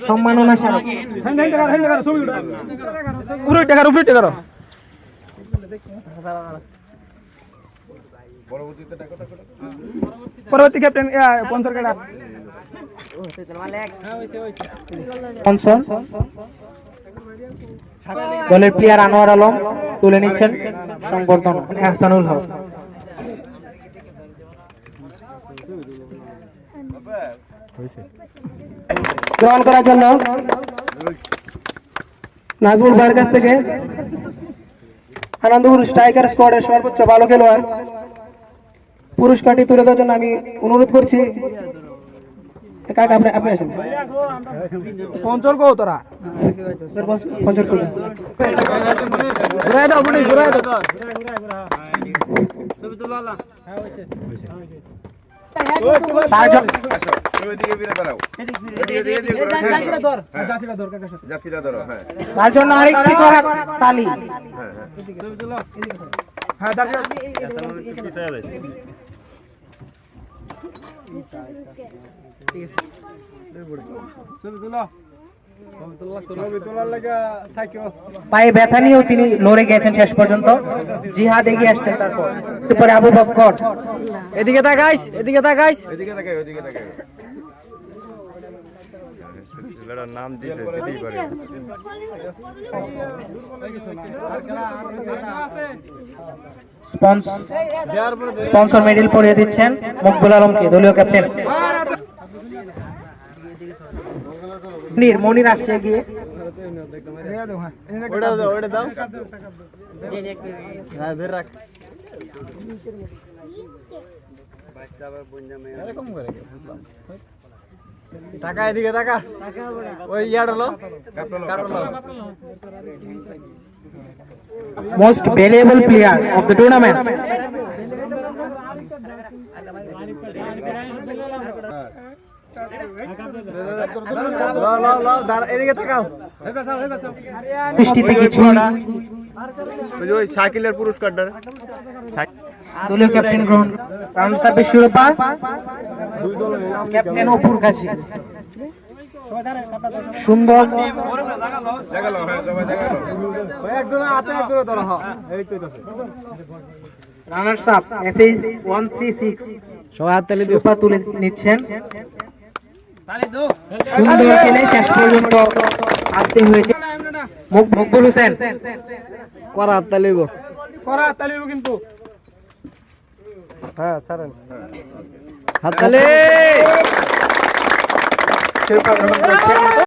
সম্মাননা স্মারক। পরবর্তী ক্যাপ্টেন পঞ্চর কাটা দলের প্লেয়ার আনোয়ার আলম তুলে নিচ্ছেন সংবর্ধনা এহসানুল হক। গ্রহণ করার জন্য নাজমুল ভাইয়ের কাছ থেকে আনন্দপুর স্ট্রাইকার স্কোয়াডের সর্বোচ্চ ভালো খেলোয়াড় পুরস্কারটি তুলে দেওয়ার জন্য আমি অনুরোধ করছি। কাকা আপনি আসেন। পঞ্চর কো তোরা স্পন্সর করুন। ঘুরাই দাও বুড়ি ঘুরাই দাও। তার জন্য আরেকটি করা তালি। পায়ে ব্যথা নিয়েও তিনি লড়ে গেছেন শেষ পর্যন্ত। জিহাদ এগিয়ে আসছেন তারপরে আবু বকর। এদিকে তাকাইস এদিকে তাকাইস নাম দিতে স্পন্সর মেডেল পরিয়ে দিচ্ছেন মকবুল আলমকে, দলীয় ক্যাপ্টেন। মনির আসছে গিয়ে টাকা এদিকে টাকা ওই ইয়ার হলো most valuable player of the tournament. বৃষ্টিতে কিছু শাকিলের পুরস্কারটা দলীয় ক্যাপ্টেন গ্রহণ। রাউন্ড সার্ভিস শিরোপা ক্যাপ্টেন অপুর কাছে। সুন্দর রানার্স আপ এসএস 136 সবাই হাত তালি শিরোপা তুলে নিচ্ছেন। সুন্দর খেলে শেষ পর্যন্ত আসতে হয়েছে মকবুল হোসেন। করা হাত তালিব কিন্তু হ্যাঁ ছাড়েন হাত তালি।